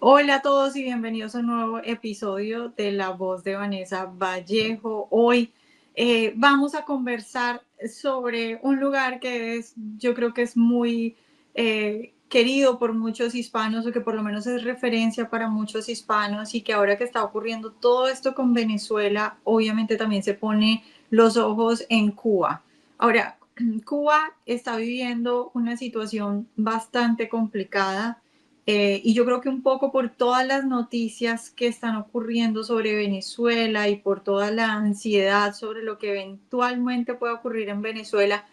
Hola a todos y bienvenidos a un nuevo episodio de La Voz de Vanessa Vallejo. Hoy vamos a conversar sobre un lugar que yo creo que es muy querido por muchos hispanos, o que por lo menos es referencia para muchos hispanos, y que ahora que está ocurriendo todo esto con Venezuela, obviamente también se pone los ojos en Cuba. Ahora, Cuba está viviendo una situación bastante complicada. Y yo creo que un poco por todas las noticias que están ocurriendo sobre Venezuela y por toda la ansiedad sobre lo que eventualmente puede ocurrir en Venezuela,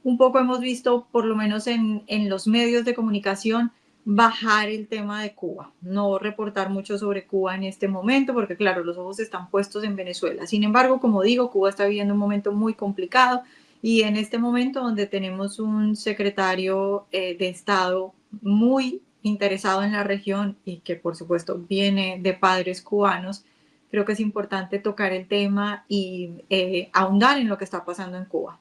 un poco hemos visto, por lo menos en los medios de comunicación, bajar el tema de Cuba, no reportar mucho sobre Cuba en este momento, porque claro, los ojos están puestos en Venezuela. Sin embargo, como digo, Cuba está viviendo un momento muy complicado, y en este momento donde tenemos un secretario de Estado muy interesado en la región y que por supuesto viene de padres cubanos, creo que es importante tocar el tema y ahondar en lo que está pasando en Cuba.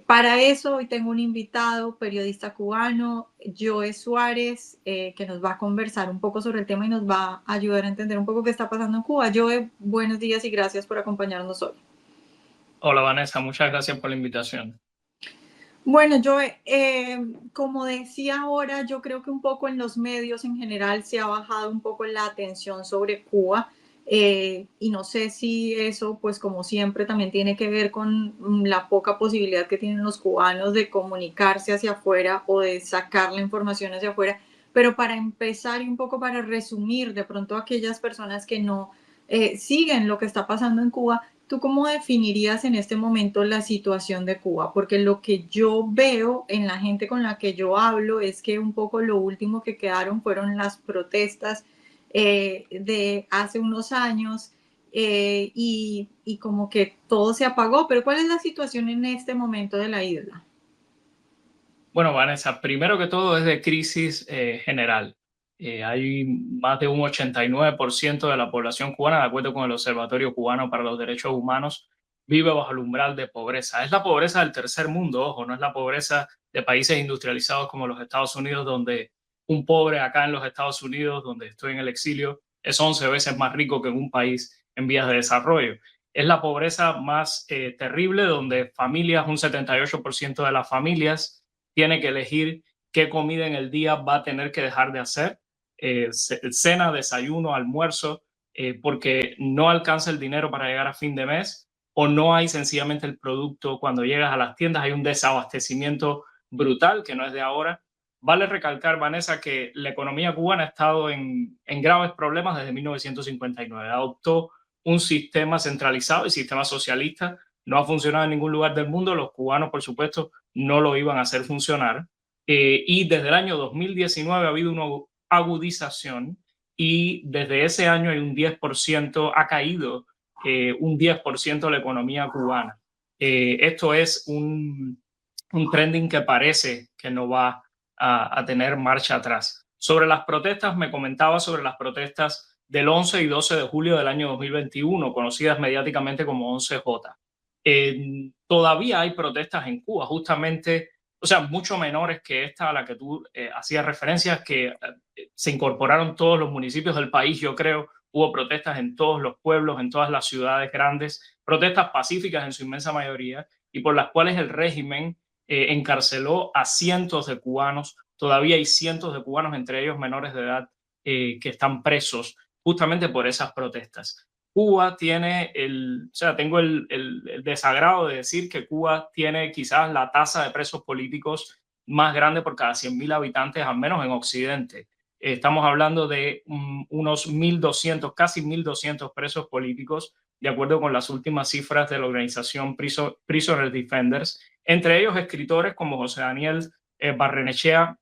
Para eso hoy tengo un invitado, periodista cubano, Joe Suárez, que nos va a conversar un poco sobre el tema y nos va a ayudar a entender un poco qué está pasando en Cuba. Joe, buenos días y gracias por acompañarnos hoy. Hola Vanessa, muchas gracias por la invitación. Bueno, yo, como decía ahora, yo creo que un poco en los medios en general se ha bajado un poco la atención sobre Cuba, y no sé si eso, pues como siempre, también tiene que ver con la poca posibilidad que tienen los cubanos de comunicarse hacia afuera o de sacar la información hacia afuera. Pero para empezar y un poco para resumir de pronto a aquellas personas que no siguen lo que está pasando en Cuba, ¿tú cómo definirías en este momento la situación de Cuba? Porque lo que yo veo en la gente con la que yo hablo es que un poco lo último que quedaron fueron las protestas de hace unos años, y como que todo se apagó. Pero ¿cuál es la situación en este momento de la isla? Bueno, Vanessa, primero que todo es de crisis general. Hay más de un 89% de la población cubana, de acuerdo con el Observatorio Cubano para los Derechos Humanos, vive bajo el umbral de pobreza. Es la pobreza del tercer mundo, ojo, no es la pobreza de países industrializados como los Estados Unidos, donde un pobre acá en los Estados Unidos, donde estoy en el exilio, es 11 veces más rico que en un país en vías de desarrollo. Es la pobreza más terrible, donde familias, un 78% de las familias tiene que elegir qué comida en el día va a tener que dejar de hacer, cena, desayuno, almuerzo, porque no alcanza el dinero para llegar a fin de mes o no hay sencillamente el producto. Cuando llegas a las tiendas hay un desabastecimiento brutal que no es de ahora. Vale recalcar, Vanessa, que la economía cubana ha estado en graves problemas desde 1959. Adoptó un sistema centralizado y sistema socialista. No ha funcionado en ningún lugar del mundo. Los cubanos, por supuesto, no lo iban a hacer funcionar. Y desde el año 2019 ha habido una agudización y desde ese año hay un 10%, ha caído un 10% la economía cubana. Esto es un trending que parece que no va a tener marcha atrás. Sobre las protestas, me comentaba sobre las protestas del 11 y 12 de julio del año 2021, conocidas mediáticamente como 11J. Todavía hay protestas en Cuba, justamente, o sea, mucho menores que esta a la que tú hacías referencia, que se incorporaron todos los municipios del país, yo creo. Hubo protestas en todos los pueblos, en todas las ciudades grandes, protestas pacíficas en su inmensa mayoría, y por las cuales el régimen encarceló a cientos de cubanos. Todavía hay cientos de cubanos, entre ellos menores de edad, que están presos justamente por esas protestas. Cuba tiene o sea, tengo el desagrado de decir que Cuba tiene quizás la tasa de presos políticos más grande por cada 100.000 habitantes, al menos en Occidente. Estamos hablando de unos 1.200, casi 1.200 presos políticos, de acuerdo con las últimas cifras de la organización Prisoner Defenders, entre ellos escritores como Barrenechea,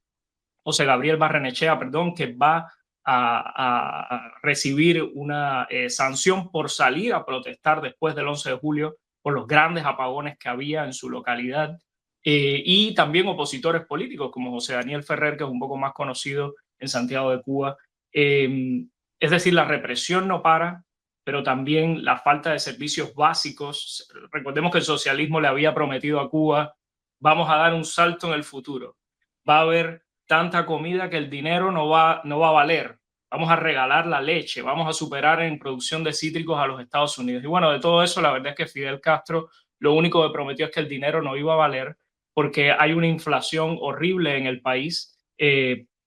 José Gabriel Barrenechea, perdón, que va a recibir una sanción por salir a protestar después del 11 de julio por los grandes apagones que había en su localidad. Y también opositores políticos como José Daniel Ferrer, que es un poco más conocido en Santiago de Cuba. Es decir, la represión no para, pero también la falta de servicios básicos. Recordemos que el socialismo le había prometido a Cuba: vamos a dar un salto en el futuro. Va a haber tanta comida que el dinero no va a valer. Va vamos a regalar la leche, vamos a superar en producción de cítricos a los Estados Unidos. Y bueno, de todo eso, la verdad es que Fidel Castro lo único que prometió es que el dinero no iba a valer porque hay una inflación horrible en el país,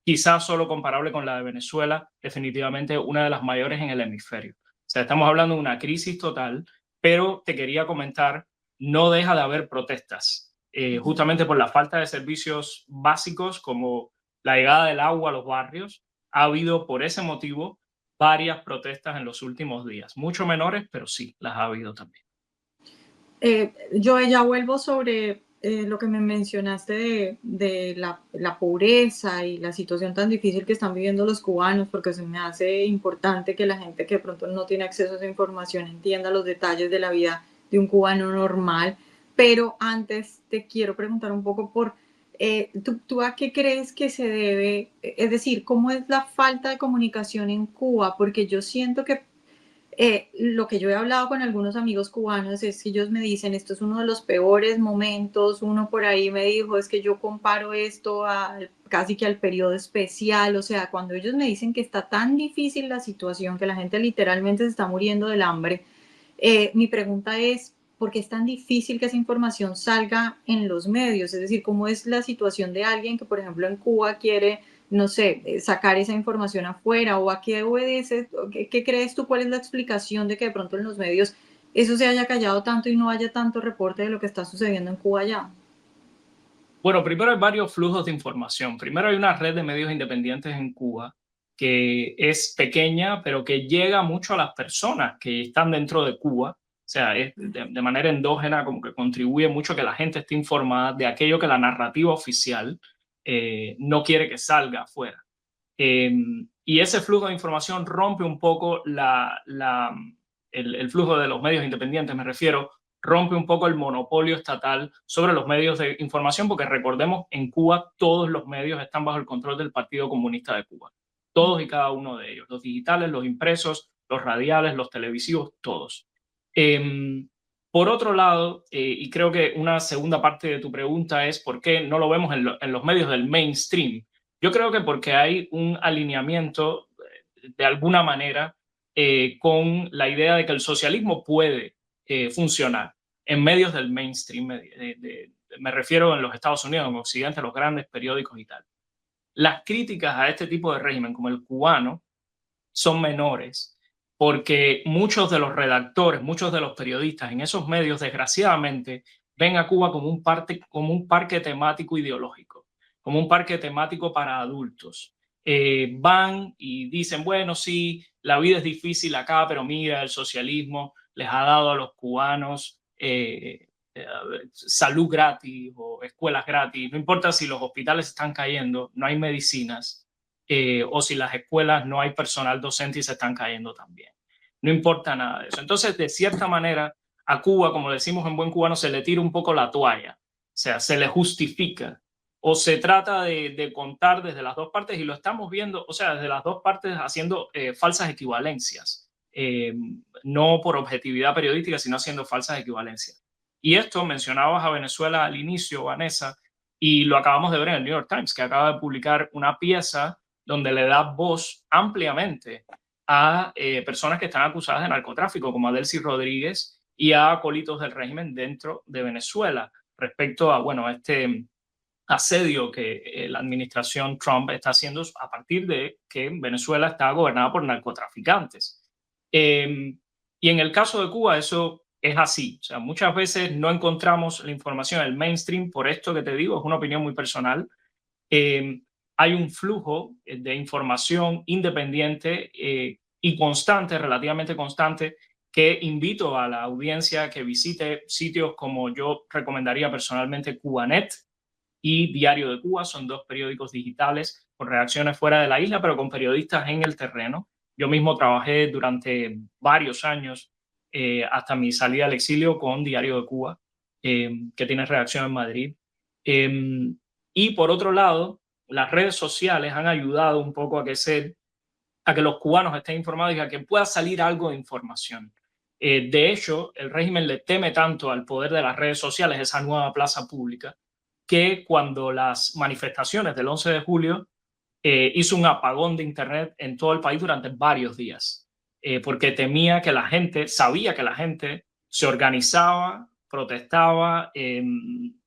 quizás solo comparable con la de Venezuela, definitivamente una de las mayores en el hemisferio. O sea, estamos hablando de una crisis total, pero te quería comentar, no deja de haber protestas, justamente por la falta de servicios básicos como la llegada del agua a los barrios. Ha habido por ese motivo varias protestas en los últimos días, mucho menores, pero sí, las ha habido también. Yo ya vuelvo sobre lo que me mencionaste de la pobreza y la situación tan difícil que están viviendo los cubanos, porque se me hace importante que la gente que de pronto no tiene acceso a esa información entienda los detalles de la vida de un cubano normal. Pero antes te quiero preguntar un poco por, ¿tú a qué crees que se debe? Es decir, ¿cómo es la falta de comunicación en Cuba? Porque yo siento que lo que yo he hablado con algunos amigos cubanos es que ellos me dicen, esto es uno de los peores momentos. Uno por ahí me dijo, es que yo comparo esto casi que al periodo especial. O sea, cuando ellos me dicen que está tan difícil la situación, que la gente literalmente se está muriendo del hambre, mi pregunta es, ¿por qué es tan difícil que esa información salga en los medios? Es decir, ¿cómo es la situación de alguien que, por ejemplo, en Cuba quiere, no sé, sacar esa información afuera? ¿O a qué obedece? ¿Qué crees tú? ¿Cuál es la explicación de que de pronto en los medios eso se haya callado tanto y no haya tanto reporte de lo que está sucediendo en Cuba ya? Bueno, primero hay varios flujos de información. Primero hay una red de medios independientes en Cuba que es pequeña, pero que llega mucho a las personas que están dentro de Cuba. O sea, es de manera endógena, como que contribuye mucho a que la gente esté informada de aquello que la narrativa oficial no quiere que salga afuera. Y ese flujo de información rompe un poco el flujo de los medios independientes, me refiero, rompe un poco el monopolio estatal sobre los medios de información, porque recordemos, en Cuba todos los medios están bajo el control del Partido Comunista de Cuba. Todos y cada uno de ellos, los digitales, los impresos, los radiales, los televisivos, todos. Por otro lado, y creo que una segunda parte de tu pregunta es por qué no lo vemos en los medios del mainstream. Yo creo que porque hay un alineamiento, de alguna manera, con la idea de que el socialismo puede funcionar en medios del mainstream. Me refiero en los Estados Unidos, en Occidente, los grandes periódicos y tal. Las críticas a este tipo de régimen, como el cubano, son menores porque muchos de los redactores, muchos de los periodistas en esos medios, desgraciadamente, ven a Cuba como un parque temático ideológico, como un parque temático para adultos. Van y dicen, bueno, sí, la vida es difícil acá, pero mira, el socialismo les ha dado a los cubanos salud gratis o escuelas gratis. No importa si los hospitales están cayendo, no hay medicinas, o si las escuelas no hay personal docente y se están cayendo también. No importa nada de eso. Entonces, de cierta manera, a Cuba, como decimos en buen cubano, se le tira un poco la toalla, o sea, se le justifica o se trata de contar desde las dos partes y lo estamos viendo, o sea, desde las dos partes haciendo falsas equivalencias, no por objetividad periodística, sino haciendo falsas equivalencias. Y esto mencionabas a Venezuela al inicio, Vanessa, y lo acabamos de ver en el New York Times, que acaba de publicar una pieza donde le da voz ampliamente a personas que están acusadas de narcotráfico, como a Delcy Rodríguez y a acólitos del régimen dentro de Venezuela, respecto a, bueno, este asedio que la administración Trump está haciendo a partir de que Venezuela está gobernada por narcotraficantes. Y en el caso de Cuba eso es así. O sea, muchas veces no encontramos la información en el mainstream, por esto que te digo, es una opinión muy personal. Hay un flujo de información independiente y constante, relativamente constante, que invito a la audiencia que visite sitios como yo recomendaría personalmente Cubanet y Diario de Cuba. Son dos periódicos digitales con redacciones fuera de la isla, pero con periodistas en el terreno. Yo mismo trabajé durante varios años, hasta mi salida al exilio, con Diario de Cuba, que tiene redacción en Madrid. Y por otro lado, las redes sociales han ayudado un poco a que los cubanos estén informados y a que pueda salir algo de información. De hecho, el régimen le teme tanto al poder de las redes sociales, esa nueva plaza pública, que cuando las manifestaciones del 11 de julio hizo un apagón de Internet en todo el país durante varios días, porque temía que la gente, sabía que la gente se organizaba, protestaba,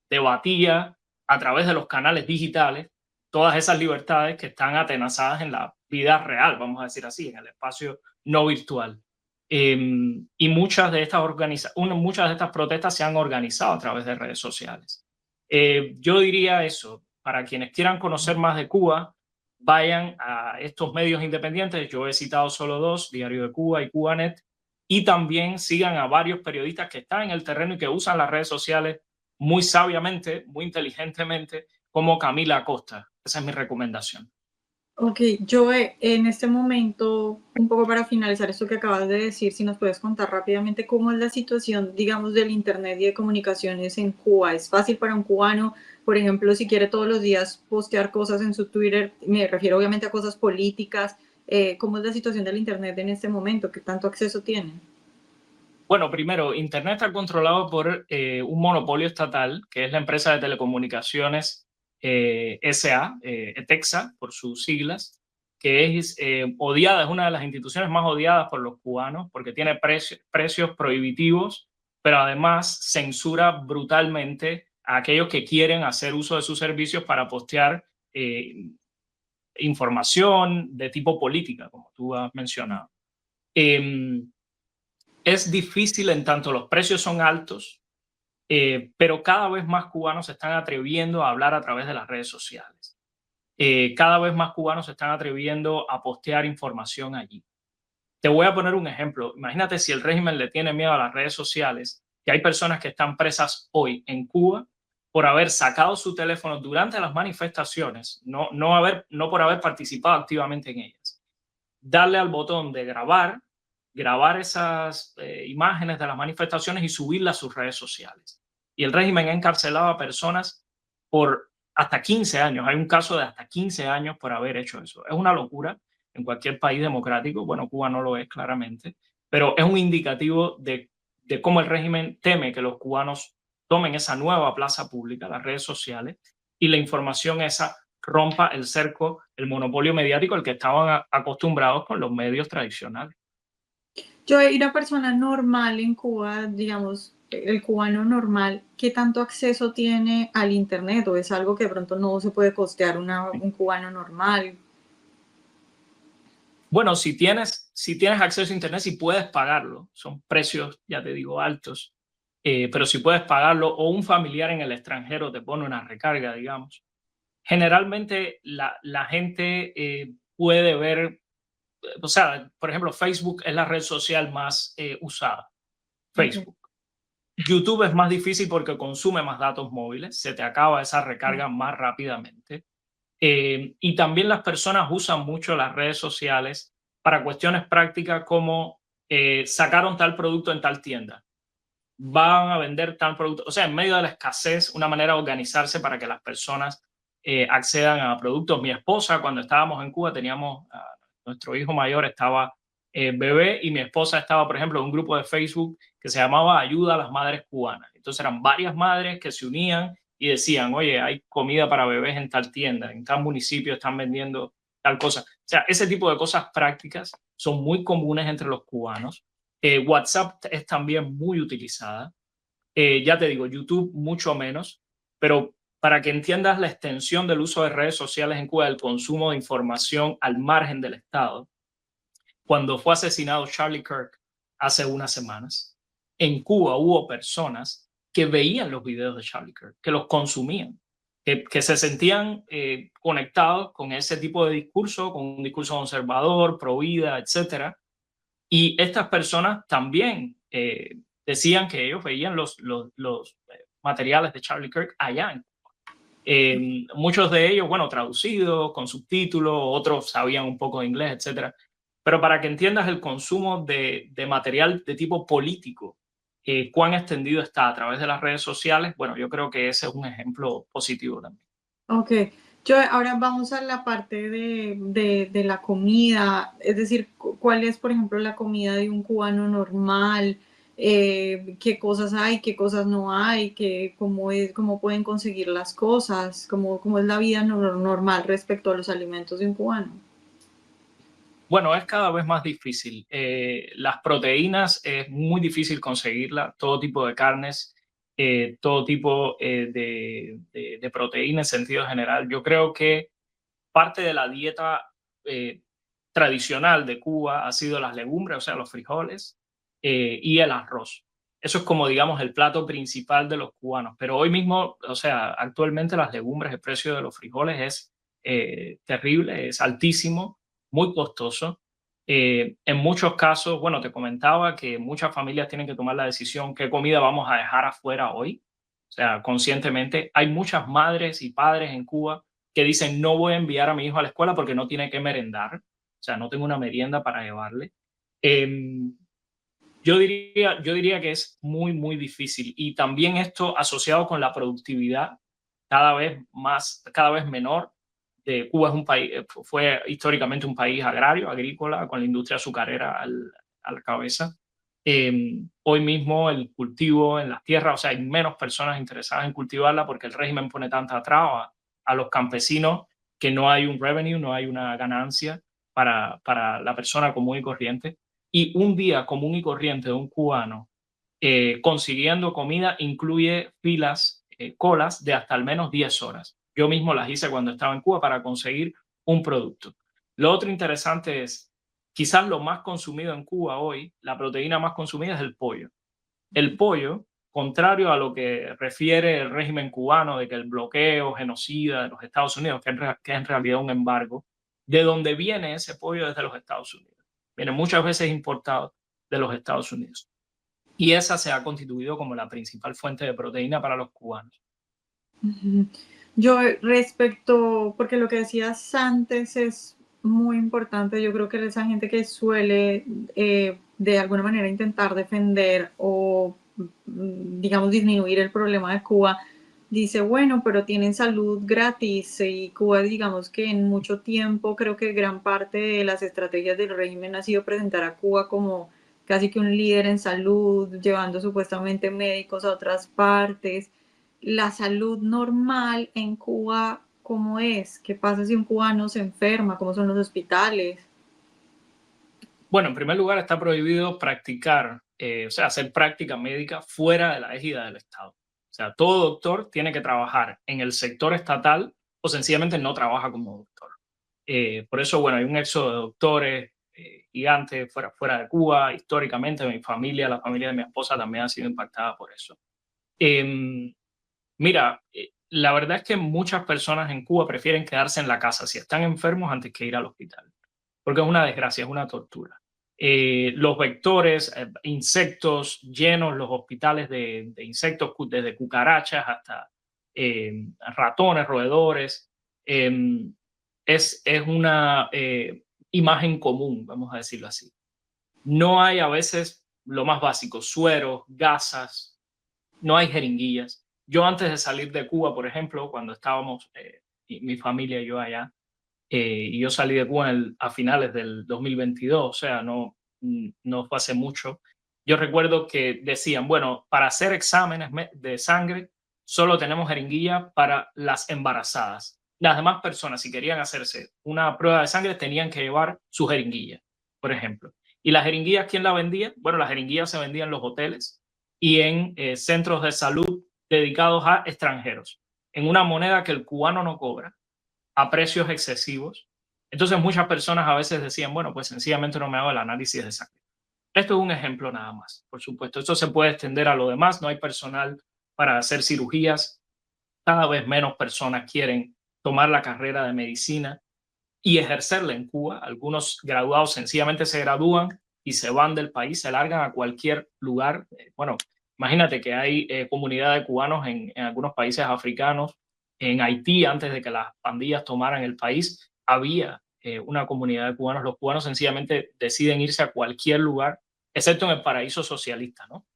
debatía a través de los canales digitales todas esas libertades que están atenazadas en la vida real, vamos a decir así, en el espacio no virtual. Y muchas de estas protestas se han organizado a través de redes sociales. Yo diría eso, para quienes quieran conocer más de Cuba, vayan a estos medios independientes. Yo he citado solo dos, Diario de Cuba y Cubanet, y también sigan a varios periodistas que están en el terreno y que usan las redes sociales muy sabiamente, muy inteligentemente, como Camila Acosta. Esa es mi recomendación. Ok, Joe, en este momento, un poco para finalizar esto que acabas de decir, si nos puedes contar rápidamente cómo es la situación, digamos, del Internet y de comunicaciones en Cuba. ¿Es fácil para un cubano, por ejemplo, si quiere todos los días postear cosas en su Twitter? Me refiero obviamente a cosas políticas. ¿Cómo es la situación del Internet en este momento? ¿Qué tanto acceso tiene? Bueno, primero, Internet está controlado por un monopolio estatal, que es la empresa de telecomunicaciones SA, ETEXA, por sus siglas, que es odiada, es una de las instituciones más odiadas por los cubanos porque tiene precios prohibitivos, pero además censura brutalmente a aquellos que quieren hacer uso de sus servicios para postear información de tipo política, como tú has mencionado. Es difícil en tanto los precios son altos, pero cada vez más cubanos se están atreviendo a hablar a través de las redes sociales. Cada vez más cubanos se están atreviendo a postear información allí. Te voy a poner un ejemplo. Imagínate si el régimen le tiene miedo a las redes sociales, que hay personas que están presas hoy en Cuba por haber sacado su teléfono durante las manifestaciones, no por haber participado activamente en ellas. Darle al botón de grabar esas imágenes de las manifestaciones y subirlas a sus redes sociales. Y el régimen ha encarcelado a personas por hasta 15 años. Hay un caso de hasta 15 años por haber hecho eso. Es una locura en cualquier país democrático. Bueno, Cuba no lo es claramente, pero es un indicativo de cómo el régimen teme que los cubanos tomen esa nueva plaza pública, las redes sociales, y la información esa rompa el cerco, el monopolio mediático al que estaban acostumbrados con los medios tradicionales. Joe, y una persona normal en Cuba, digamos, el cubano normal, ¿qué tanto acceso tiene al Internet? ¿O es algo que de pronto no se puede costear un cubano normal? Bueno, si tienes acceso a Internet, si puedes pagarlo, son precios, ya te digo, altos, pero si puedes pagarlo o un familiar en el extranjero te pone una recarga, digamos. Generalmente la gente puede ver, o sea, por ejemplo, Facebook es la red social más usada, Okay. Facebook. YouTube es más difícil porque consume más datos móviles, se te acaba esa recarga más rápidamente. Y también las personas usan mucho las redes sociales para cuestiones prácticas como sacaron tal producto en tal tienda, van a vender tal producto. O sea, en medio de la escasez, una manera de organizarse para que las personas accedan a productos. Mi esposa, cuando estábamos en Cuba, teníamos nuestro hijo mayor, estaba bebé, y mi esposa estaba, por ejemplo, en un grupo de Facebook que se llamaba Ayuda a las Madres Cubanas. Entonces eran varias madres que se unían y decían, oye, hay comida para bebés en tal tienda, en tal municipio están vendiendo tal cosa. O sea, ese tipo de cosas prácticas son muy comunes entre los cubanos. WhatsApp es también muy utilizada. Ya te digo, YouTube mucho menos, pero para que entiendas la extensión del uso de redes sociales en Cuba, el consumo de información al margen del Estado, cuando fue asesinado Charlie Kirk hace unas semanas, en Cuba hubo personas que veían los videos de Charlie Kirk, que los consumían, que se sentían conectados con ese tipo de discurso, con un discurso conservador, pro vida, etcétera. Y estas personas también decían que ellos veían los materiales de Charlie Kirk allá. Muchos de ellos, bueno, traducidos, con subtítulos, otros sabían un poco de inglés, etcétera. Pero para que entiendas el consumo de material de tipo político, cuán extendido está a través de las redes sociales, bueno, yo creo que ese es un ejemplo positivo también. Ok, yo ahora vamos a la parte de la comida, es decir, ¿cuál es, por ejemplo, la comida de un cubano normal? qué cosas hay, qué cosas no hay, cómo es, cómo pueden conseguir las cosas, cómo es la vida normal respecto a los alimentos de un cubano. Bueno, es cada vez más difícil. Las proteínas es muy difícil conseguirlas, todo tipo de carnes, todo tipo de proteína en sentido general. Yo creo que parte de la dieta eh, tradicional de Cuba ha sido las legumbres, o sea, los frijoles y el arroz. Eso es como, digamos, el plato principal de los cubanos. Pero hoy mismo, o sea, actualmente las legumbres, el precio de los frijoles es terrible, es altísimo, muy costoso. En muchos casos, bueno, te comentaba que muchas familias tienen que tomar la decisión qué comida vamos a dejar afuera hoy. O sea, conscientemente, hay muchas madres y padres en Cuba que dicen no voy a enviar a mi hijo a la escuela porque no tiene que merendar, o sea, no tengo una merienda para llevarle. Em, yo diría que es muy, muy difícil y también esto asociado con la productividad cada vez menor. Cuba es un país, fue históricamente un país agrario, agrícola, con la industria azucarera a la cabeza. Hoy mismo el cultivo en las tierras, o sea, hay menos personas interesadas en cultivarla porque el régimen pone tanta traba a los campesinos que no hay un revenue, no hay una ganancia para la persona común y corriente. Y un día común y corriente de un cubano consiguiendo comida incluye filas, colas de hasta al menos 10 horas. Yo mismo las hice cuando estaba en Cuba para conseguir un producto. Lo otro interesante es, quizás lo más consumido en Cuba hoy, la proteína más consumida es el pollo. El pollo, contrario a lo que refiere el régimen cubano de que el bloqueo genocida de los Estados Unidos, que es en realidad un embargo, de donde viene ese pollo desde los Estados Unidos. Viene muchas veces importado de los Estados Unidos. Y esa se ha constituido como la principal fuente de proteína para los cubanos. Ujú. Yo respecto, porque lo que decías antes es muy importante, yo creo que esa gente que suele de alguna manera intentar defender o, digamos, disminuir el problema de Cuba, dice, bueno, pero tienen salud gratis y Cuba, digamos que en mucho tiempo creo que gran parte de las estrategias del régimen ha sido presentar a Cuba como casi que un líder en salud, llevando supuestamente médicos a otras partes. La salud normal en Cuba, ¿cómo es? ¿Qué pasa si un cubano se enferma? ¿Cómo son los hospitales? Bueno, en primer lugar está prohibido practicar, o sea, hacer práctica médica fuera de la égida del Estado. O sea, todo doctor tiene que trabajar en el sector estatal o sencillamente no trabaja como doctor. Por eso, bueno, hay un éxodo de doctores gigantes fuera de Cuba. Históricamente, mi familia, la familia de mi esposa también ha sido impactada por eso. Em, Mira, la verdad es que muchas personas en Cuba prefieren quedarse en la casa si están enfermos antes que ir al hospital, porque es una desgracia, es una tortura. Los vectores, insectos llenos, los hospitales de insectos, desde cucarachas hasta ratones, roedores, em, es una imagen común, vamos a decirlo así. No hay a veces lo más básico, sueros, gasas, no hay jeringuillas. Yo antes de salir de Cuba, por ejemplo, cuando estábamos, mi familia y yo allá, y yo salí de Cuba a finales del 2022, o sea, no fue hace mucho, yo recuerdo que decían, bueno, para hacer exámenes de sangre, solo tenemos jeringuilla para las embarazadas. Las demás personas, si querían hacerse una prueba de sangre, tenían que llevar su jeringuilla, por ejemplo. ¿Y las jeringuillas quién la vendía? Bueno, las jeringuillas se vendían en los hoteles y en centros de salud dedicados a extranjeros, en una moneda que el cubano no cobra, a precios excesivos. Entonces muchas personas a veces decían, bueno, pues sencillamente no me hago el análisis de sangre. Esto es un ejemplo nada más, por supuesto. Esto se puede extender a lo demás. No hay personal para hacer cirugías. Cada vez menos personas quieren tomar la carrera de medicina y ejercerla en Cuba. Algunos graduados sencillamente se gradúan y se van del país, se largan a cualquier lugar. Bueno, imagínate que hay comunidad de cubanos en algunos países africanos. En Haití, antes de que las pandillas tomaran el país, había una comunidad de cubanos. Los cubanos sencillamente deciden irse a cualquier lugar, excepto en el paraíso socialista, ¿no?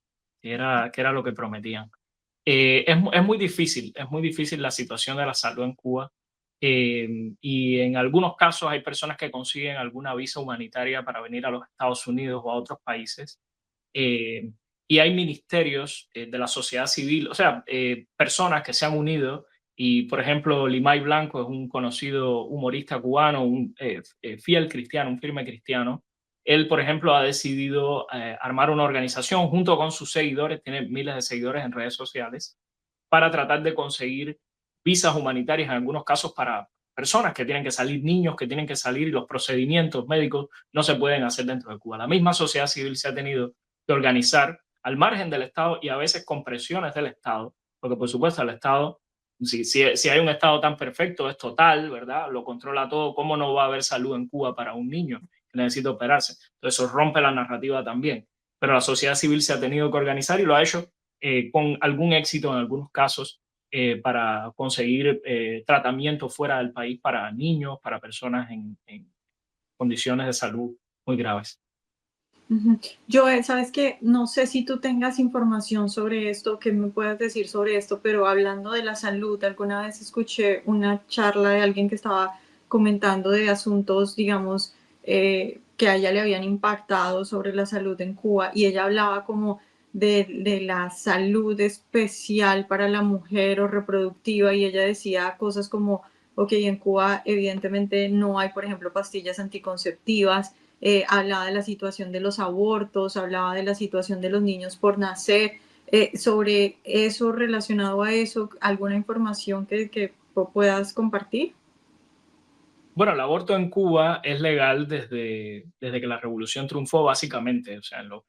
Que era lo que prometían. Es muy difícil la situación de la salud en Cuba. Y en algunos casos hay personas que consiguen alguna visa humanitaria para venir a los Estados Unidos o a otros países. Eh, y hay ministerios de la sociedad civil, o sea, personas que se han unido y, por ejemplo, Limay Blanco es un conocido humorista cubano, un fiel cristiano, un firme cristiano. Él, por ejemplo, ha decidido armar una organización junto con sus seguidores, tiene miles de seguidores en redes sociales, para tratar de conseguir visas humanitarias en algunos casos para personas que tienen que salir, niños que tienen que salir, y los procedimientos médicos no se pueden hacer dentro de Cuba. La misma sociedad civil se ha tenido que organizar al margen del Estado y a veces con presiones del Estado, porque por supuesto el Estado, si hay un Estado tan perfecto, es total, ¿verdad? Lo controla todo, ¿cómo no va a haber salud en Cuba para un niño que necesita operarse? Entonces eso rompe la narrativa también. Pero la sociedad civil se ha tenido que organizar y lo ha hecho con algún éxito en algunos casos para conseguir tratamiento fuera del país para niños, para personas en condiciones de salud muy graves. Ujú. Joel, sabes que no sé si tú tengas información sobre esto, que me puedas decir sobre esto, pero hablando de la salud, alguna vez escuché una charla de alguien que estaba comentando de asuntos, digamos, que a ella le habían impactado sobre la salud en Cuba y ella hablaba como de la salud especial para la mujer o reproductiva y ella decía cosas como, ok, en Cuba evidentemente no hay, por ejemplo, pastillas anticonceptivas, hablaba de la situación de los abortos, hablaba de la situación de los niños por nacer, sobre eso, relacionado a eso, alguna información que puedas compartir. Bueno, el aborto en Cuba es legal desde que la revolución triunfó, básicamente. O sea, en los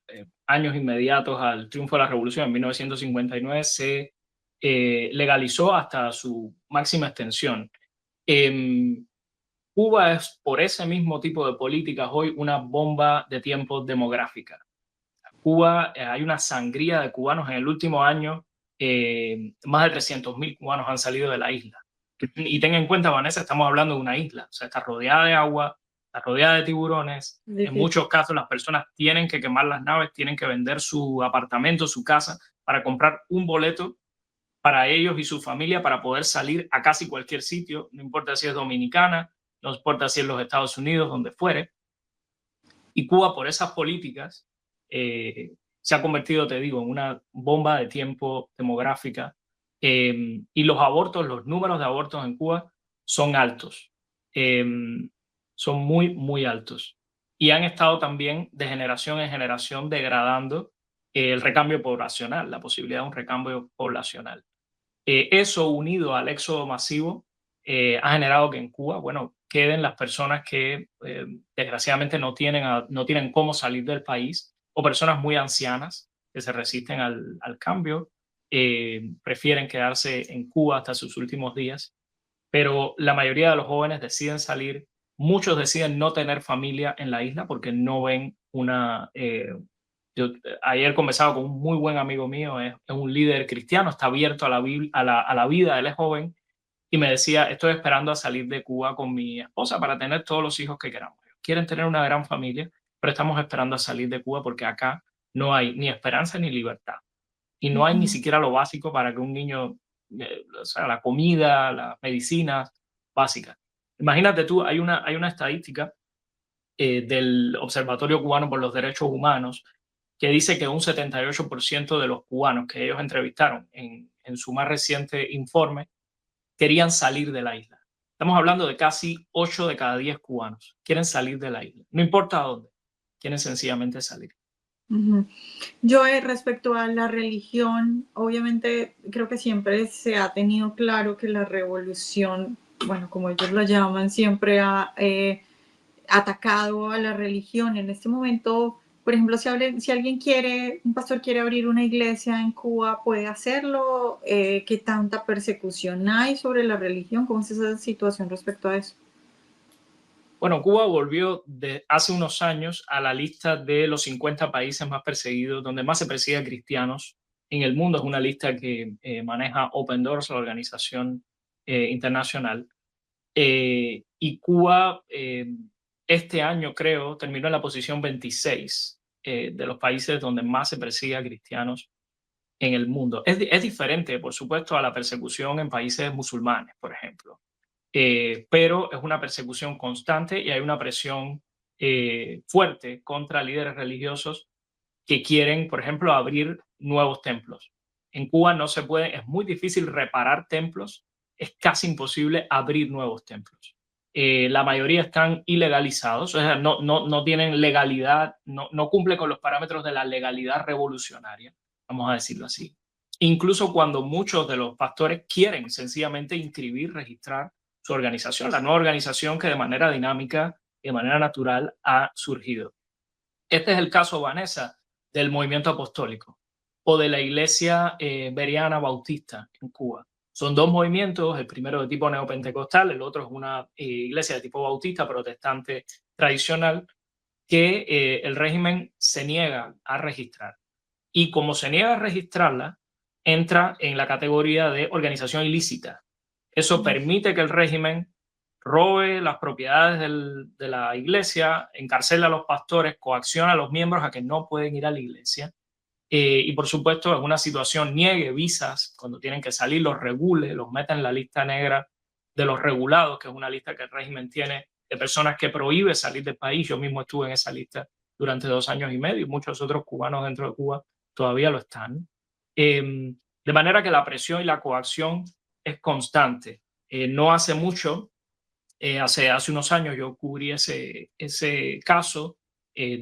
años inmediatos al triunfo de la revolución, en 1959, se legalizó hasta su máxima extensión. Em, Cuba es, por ese mismo tipo de políticas, hoy una bomba de tiempo demográfica. Cuba, hay una sangría de cubanos. En el último año, más de 300.000 cubanos han salido de la isla. Y ten en cuenta, Vanessa, estamos hablando de una isla, o sea, está rodeada de agua, está rodeada de tiburones. En Difícil. muchos casos las personas tienen que quemar las naves, tienen que vender su apartamento, su casa, para comprar un boleto para ellos y su familia para poder salir a casi cualquier sitio, no importa si es Dominicana, no importa si es los Estados Unidos, donde fuere. Y Cuba, por esas políticas, se ha convertido, te digo, en una bomba de tiempo demográfica. Y los abortos, los números de abortos en Cuba son altos. eh, Son muy, muy altos. Y han estado también de generación en generación degradando el recambio poblacional, la posibilidad de un recambio poblacional. Eso unido al éxodo masivo ha generado que en Cuba, bueno, queden las personas que desgraciadamente no tienen cómo salir del país, o personas muy ancianas que se resisten al cambio, prefieren quedarse en Cuba hasta sus últimos días, pero la mayoría de los jóvenes deciden salir. Muchos deciden no tener familia en la isla porque no ven una... yo ayer conversaba con un muy buen amigo mío, es un líder cristiano, está abierto a la vida, él es joven, y me decía, estoy esperando a salir de Cuba con mi esposa para tener todos los hijos que queramos. Quieren tener una gran familia, pero estamos esperando a salir de Cuba porque acá no hay ni esperanza ni libertad. Y no hay ni Ujú. siquiera lo básico para que un niño, o sea, la comida, las medicinas básicas. Imagínate tú, hay una estadística del Observatorio Cubano por los Derechos Humanos que dice que un 78% de los cubanos que ellos entrevistaron en su más reciente informe querían salir de la isla. Estamos hablando de casi 8 de cada 10 cubanos quieren salir de la isla. No importa a dónde, quieren sencillamente salir. Ujú. Yo, respecto a la religión, obviamente creo que siempre se ha tenido claro que la revolución, bueno, como ellos lo llaman, siempre ha atacado a la religión. En este momento, por ejemplo, si alguien quiere, un pastor quiere abrir una iglesia en Cuba, puede hacerlo. ¿Qué tanta persecución hay sobre la religión? ¿Cómo es esa situación respecto a eso? Bueno, Cuba volvió hace unos años a la lista de los 50 países más perseguidos, donde más se persigue a cristianos en el mundo. Es una lista que maneja Open Doors, la organización internacional. Y Cuba este año, creo, terminó en la posición 26 de los países donde más se persigue a cristianos en el mundo. Es diferente, por supuesto, a la persecución en países musulmanes, por ejemplo. Pero es una persecución constante y hay una presión fuerte contra líderes religiosos que quieren, por ejemplo, abrir nuevos templos. En Cuba no se puede, es muy difícil reparar templos, es casi imposible abrir nuevos templos. La mayoría están ilegalizados, o sea, no tienen legalidad, no cumple con los parámetros de la legalidad revolucionaria, vamos a decirlo así. Incluso cuando muchos de los pastores quieren sencillamente inscribir, registrar su organización, la nueva organización que de manera dinámica y de manera natural ha surgido. Este es el caso, Vanessa, del movimiento apostólico o de la iglesia Bereana Bautista en Cuba. Son dos movimientos, el primero de tipo neopentecostal, el otro es una iglesia de tipo bautista protestante tradicional que el régimen se niega a registrar. Y como se niega a registrarla, entra en la categoría de organización ilícita. Eso permite que el régimen robe las propiedades de la iglesia, encarcela a los pastores, coacciona a los miembros a que no pueden ir a la iglesia. Y por supuesto, en una situación niegue visas cuando tienen que salir, los regule, los meta en la lista negra de los regulados, que es una lista que el régimen tiene de personas que prohíbe salir del país. Yo mismo estuve en esa lista durante 2 años y medio y muchos otros cubanos dentro de Cuba todavía lo están. De manera que la presión y la coacción es constante. No hace mucho, hace unos años yo cubrí ese caso,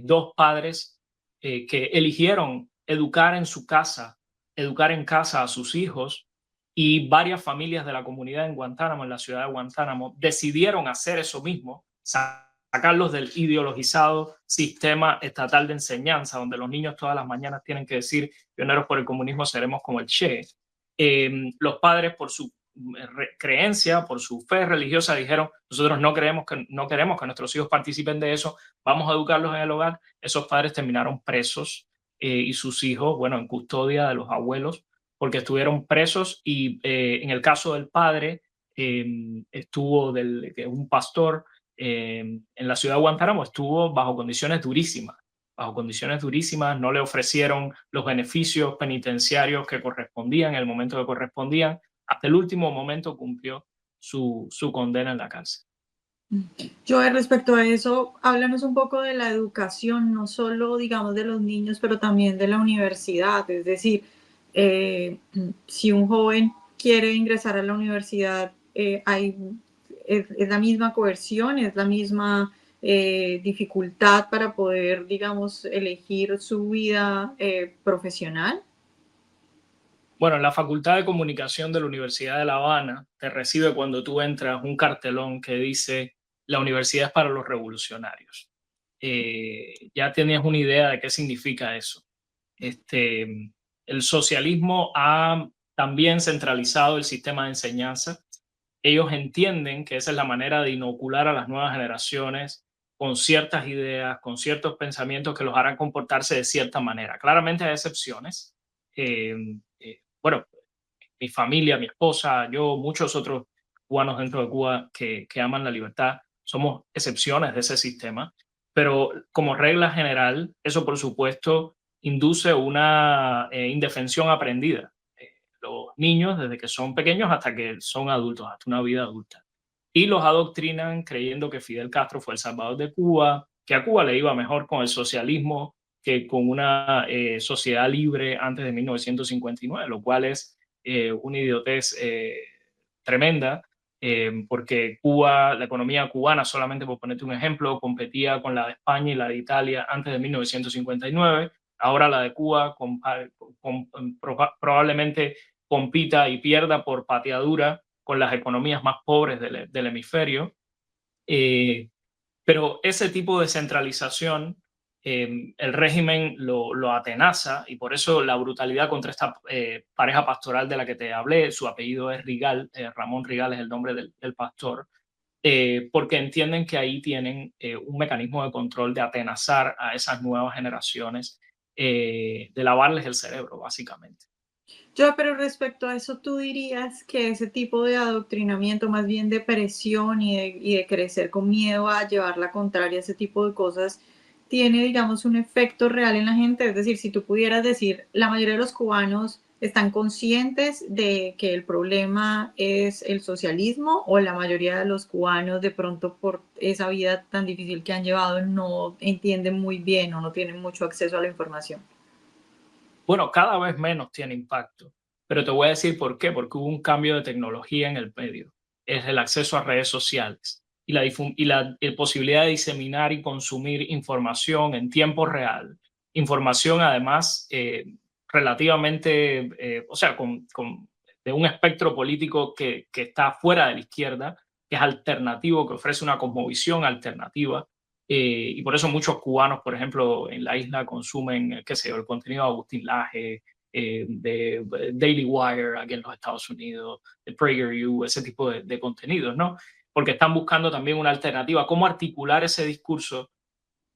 dos padres que eligieron educar en casa a sus hijos, y varias familias de la comunidad en Guantánamo, en la ciudad de Guantánamo, decidieron hacer eso mismo, sacarlos del ideologizado sistema estatal de enseñanza, donde los niños todas las mañanas tienen que decir: pioneros por el comunismo seremos como el Che. Los padres, por su creencia, por su fe religiosa, dijeron: nosotros no queremos que nuestros hijos participen de eso, vamos a educarlos en el hogar. Esos padres terminaron presos y sus hijos, bueno, en custodia de los abuelos, porque estuvieron presos. Y en el caso del padre, estuvo un pastor en la ciudad de Guantánamo, estuvo bajo condiciones durísimas. No le ofrecieron los beneficios penitenciarios que correspondían en el momento que correspondían. Hasta el último momento cumplió su condena en la cárcel. Yo, respecto a eso, háblanos un poco de la educación, no solo, digamos, de los niños, pero también de la universidad. Es decir, eh, si un joven quiere ingresar a la universidad, es la misma coerción, es la misma dificultad para poder, digamos, elegir su vida profesional. Bueno, la Facultad de Comunicación de la Universidad de La Habana te recibe cuando tú entras un cartelón que dice: la universidad es para los revolucionarios. Ya tenías una idea de qué significa eso. El socialismo ha también centralizado el sistema de enseñanza. Ellos entienden que esa es la manera de inocular a las nuevas generaciones con ciertas ideas, con ciertos pensamientos que los harán comportarse de cierta manera. Claramente hay excepciones. Bueno, mi familia, mi esposa, yo, muchos otros cubanos dentro de Cuba que aman la libertad, somos excepciones de ese sistema, pero como regla general, eso por supuesto induce una indefensión aprendida. Los niños, desde que son pequeños hasta que son adultos, hasta una vida adulta. Y los adoctrinan creyendo que Fidel Castro fue el salvador de Cuba, que a Cuba le iba mejor con el socialismo que con una sociedad libre antes de 1959, lo cual es una idiotez tremenda, porque Cuba, la economía cubana, solamente por ponerte un ejemplo, competía con la de España y la de Italia antes de 1959. Ahora la de Cuba probablemente compita y pierda por pateadura con las economías más pobres del hemisferio. Pero ese tipo de centralización, el régimen lo atenaza, y por eso la brutalidad contra esta pareja pastoral de la que te hablé. Su apellido es Rigal, Ramón Rigal es el nombre del pastor, porque entienden que ahí tienen un mecanismo de control, de atenazar a esas nuevas generaciones, de lavarles el cerebro, básicamente. Yo, pero respecto a eso, ¿tú dirías que ese tipo de adoctrinamiento, más bien de presión y de crecer con miedo a llevar la contraria, ese tipo de cosas, tiene, digamos, un efecto real en la gente? Es decir, si tú pudieras decir, la mayoría de los cubanos ¿Están conscientes de que el problema es el socialismo o la mayoría de los cubanos de pronto por esa vida tan difícil que han llevado no entienden muy bien o no tienen mucho acceso a la información? Bueno, cada vez menos tiene impacto, pero te voy a decir por qué, porque hubo un cambio de tecnología en el medio. Es el acceso a redes sociales y la posibilidad de diseminar y consumir información en tiempo real. Información además relativamente, o sea, de un espectro político que está fuera de la izquierda, que es alternativo, que ofrece una cosmovisión alternativa, y por eso muchos cubanos, por ejemplo, en la isla consumen, qué sé yo, el contenido de Agustín Laje, de Daily Wire aquí en los Estados Unidos, de PragerU, ese tipo de contenidos, ¿no? Porque están buscando también una alternativa, cómo articular ese discurso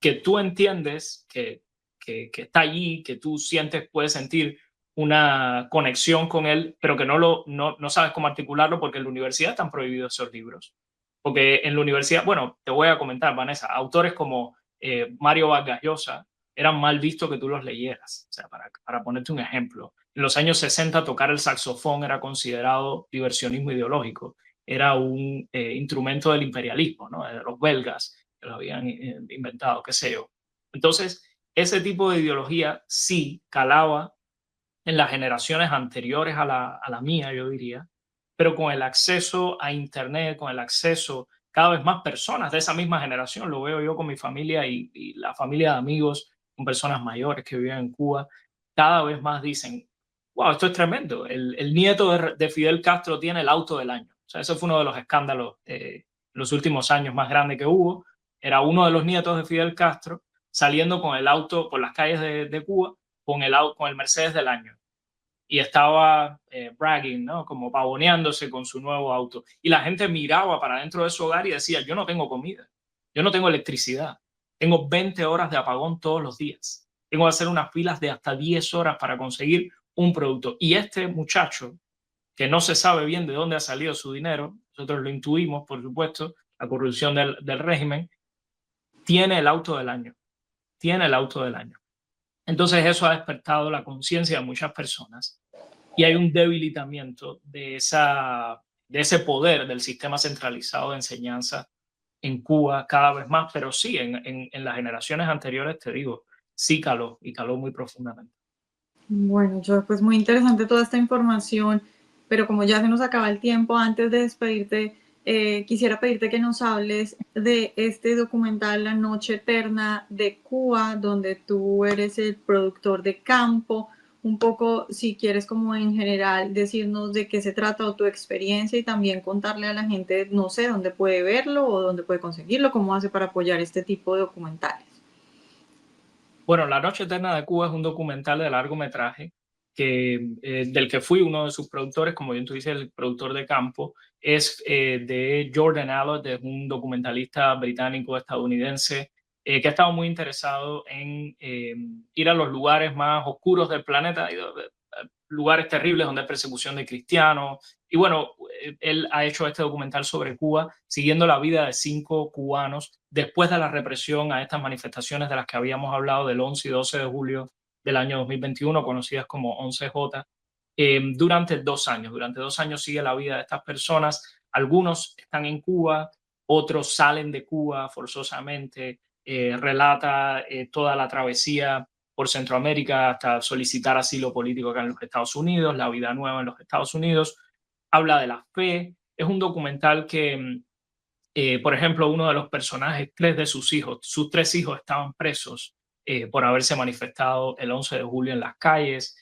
que tú entiendes que está allí, que tú sientes, puedes sentir una conexión con él, pero que no sabes cómo articularlo porque en la universidad están prohibidos esos libros. Porque en la universidad, bueno, te voy a comentar, Vanessa, autores como Mario Vargas Llosa eran mal vistos que tú los leyeras. O sea, para ponerte un ejemplo, en los años 60 tocar el saxofón era considerado diversionismo ideológico, era un instrumento del imperialismo, ¿no? De los belgas que lo habían inventado, qué sé yo. Entonces, ese tipo de ideología sí calaba en las generaciones anteriores a la mía, yo diría, pero con el acceso a Internet, con el acceso cada vez más personas de esa misma generación, lo veo yo con mi familia y la familia de amigos, con personas mayores que viven en Cuba, cada vez más dicen, wow, esto es tremendo, el nieto de Fidel Castro tiene el auto del año. O sea, eso fue uno de los escándalos los últimos años más grandes que hubo. Era uno de los nietos de Fidel Castro saliendo con el auto por las calles de Cuba con el Mercedes del año y estaba bragging, ¿no? Como pavoneándose con su nuevo auto. Y la gente miraba para dentro de su hogar y decía, yo no tengo comida, yo no tengo electricidad, tengo 20 horas de apagón todos los días, tengo que hacer unas filas de hasta 10 horas para conseguir un producto. Y este muchacho, que no se sabe bien de dónde ha salido su dinero, nosotros lo intuimos, por supuesto, la corrupción del régimen, tiene el auto del año, tiene el auto del año. Entonces eso ha despertado la conciencia de muchas personas y hay un debilitamiento de ese poder del sistema centralizado de enseñanza en Cuba cada vez más, pero sí, en las generaciones anteriores, te digo, sí caló y caló muy profundamente. Bueno, yo pues muy interesante toda esta información, pero como ya se nos acaba el tiempo, antes de despedirte, quisiera pedirte que nos hables de este documental La Noche Eterna de Cuba, donde tú eres el productor de campo, un poco si quieres como en general decirnos de qué se trata o tu experiencia y también contarle a la gente, no sé, dónde puede verlo o dónde puede conseguirlo, cómo hace para apoyar este tipo de documentales. Bueno, La Noche Eterna de Cuba es un documental de largometraje del que fui uno de sus productores, como bien tú dices, el productor de campo. Es de Jordan Allott, es un documentalista británico-estadounidense que ha estado muy interesado en ir a los lugares más oscuros del planeta, lugares terribles donde hay persecución de cristianos. Y bueno, él ha hecho este documental sobre Cuba, siguiendo la vida de 5 cubanos después de la represión a estas manifestaciones de las que habíamos hablado del 11 y 12 de julio del año 2021, conocidas como 11J, durante 2 años. Durante 2 años sigue la vida de estas personas. Algunos están en Cuba, otros salen de Cuba forzosamente. Relata toda la travesía por Centroamérica hasta solicitar asilo político acá en los Estados Unidos, la vida nueva en los Estados Unidos. Habla de la fe. Es un documental que, por ejemplo, uno de los personajes, 3 de sus 3 hijos estaban presos por haberse manifestado el 11 de julio en las calles.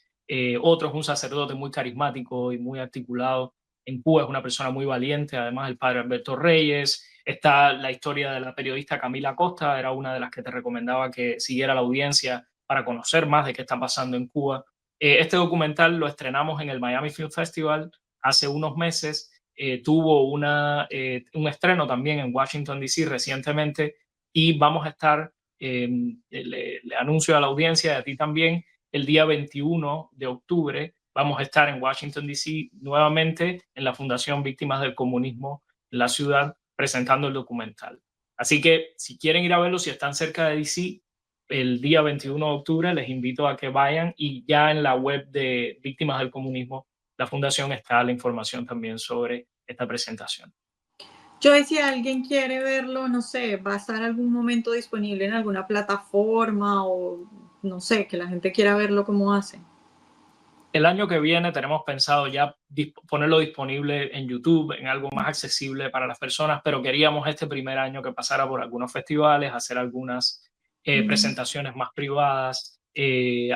Otro es un sacerdote muy carismático y muy articulado en Cuba, es una persona muy valiente, además el padre Alberto Reyes. Está la historia de la periodista Camila Costa, era una de las que te recomendaba que siguiera la audiencia para conocer más de qué está pasando en Cuba. Este documental lo estrenamos en el Miami Film Festival hace unos meses. Tuvo un estreno también en Washington, D.C. recientemente y vamos a estar, le anuncio a la audiencia y a ti también, el día 21 de octubre vamos a estar en Washington, D.C. nuevamente en la Fundación Víctimas del Comunismo en la ciudad presentando el documental. Así que si quieren ir a verlo, si están cerca de D.C., el día 21 de octubre. Les invito a que vayan, y ya en la web de Víctimas del Comunismo, la fundación, está la información también sobre esta presentación. Joy, si alguien quiere verlo, no sé, va a estar algún momento disponible en alguna plataforma o no sé, que la gente quiera verlo, ¿cómo hace? El año que viene tenemos pensado ya ponerlo disponible en YouTube, en algo más accesible para las personas, pero queríamos este primer año que pasara por algunos festivales, hacer algunas Mm. presentaciones más privadas,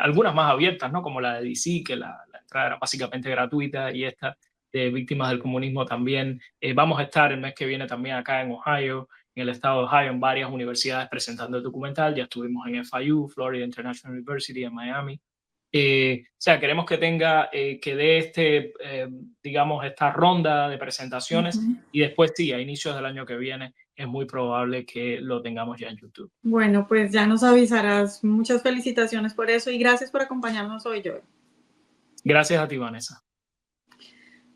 algunas más abiertas, ¿no? Como la de DC, que la entrada era básicamente gratuita, y esta de Víctimas del Comunismo también. Vamos a estar el mes que viene también acá en Ohio, en el estado de Ohio, en varias universidades presentando el documental. Ya estuvimos en FIU, Florida International University, en Miami. O sea, queremos que tenga, que dé digamos, esta ronda de presentaciones, Ujú. y después sí, a inicios del año que viene es muy probable que lo tengamos ya en YouTube. Bueno, pues ya nos avisarás. Muchas felicitaciones por eso y gracias por acompañarnos hoy, Joy. Gracias a ti, Vanessa.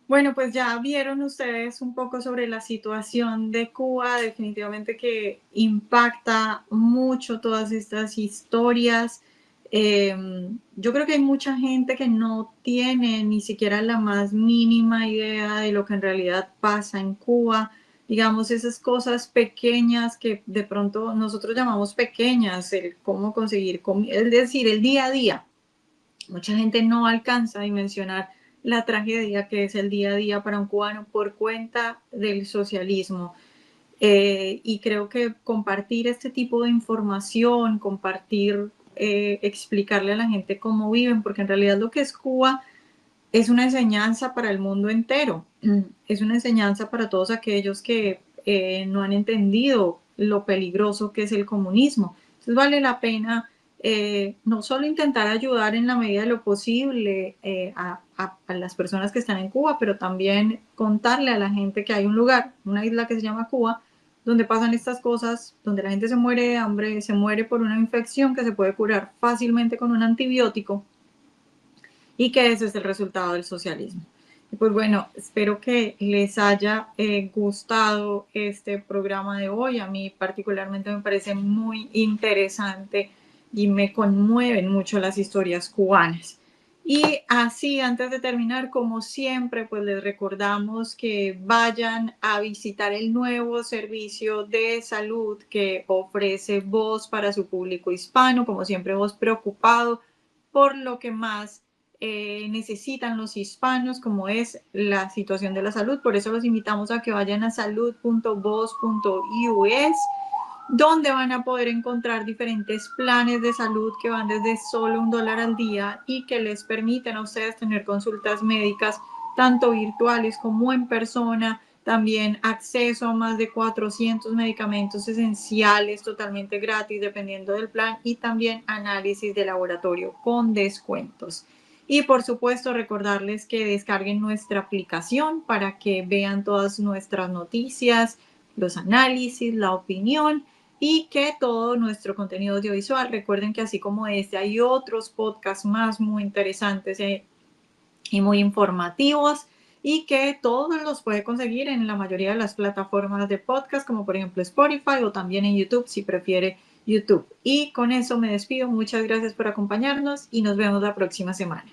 Bueno, pues ya vieron ustedes un poco sobre la situación de Cuba, definitivamente que impacta mucho todas estas historias. Yo creo que hay mucha gente que no tiene ni siquiera la más mínima idea de lo que en realidad pasa en Cuba. Digamos, esas cosas pequeñas que de pronto nosotros llamamos pequeñas, el cómo conseguir comida, es decir, el día a día. Mucha gente no alcanza a dimensionar la tragedia que es el día a día para un cubano por cuenta del socialismo. Y creo que compartir este tipo de información, compartir, explicarle a la gente cómo viven, porque en realidad lo que es Cuba es una enseñanza para el mundo entero, es una enseñanza para todos aquellos que no han entendido lo peligroso que es el comunismo. Entonces vale la pena no solo intentar ayudar en la medida de lo posible a las personas que están en Cuba, pero también contarle a la gente que hay un lugar, una isla que se llama Cuba, donde pasan estas cosas, donde la gente se muere de hambre, se muere por una infección que se puede curar fácilmente con un antibiótico, y que ese es el resultado del socialismo. Y pues bueno, espero que les haya gustado este programa de hoy. A mí particularmente me parece muy interesante y me conmueven mucho las historias cubanas. Y así, antes de terminar, como siempre, pues les recordamos que vayan a visitar el nuevo servicio de salud que ofrece Voz para su público hispano. Como siempre, Voz preocupado por lo que más necesitan los hispanos, como es la situación de la salud. Por eso los invitamos a que vayan a salud.voz.us, donde van a poder encontrar diferentes planes de salud que van desde solo $1 al día y que les permiten a ustedes tener consultas médicas tanto virtuales como en persona, también acceso a más de 400 medicamentos esenciales totalmente gratis dependiendo del plan, y también análisis de laboratorio con descuentos. Y por supuesto recordarles que descarguen nuestra aplicación para que vean todas nuestras noticias, los análisis, la opinión y que todo nuestro contenido audiovisual. Recuerden que así como este hay otros podcasts más muy interesantes y muy informativos, y que todos los puede conseguir en la mayoría de las plataformas de podcast, como por ejemplo Spotify, o también en YouTube si prefiere YouTube. Y con eso me despido. Muchas gracias por acompañarnos y nos vemos la próxima semana.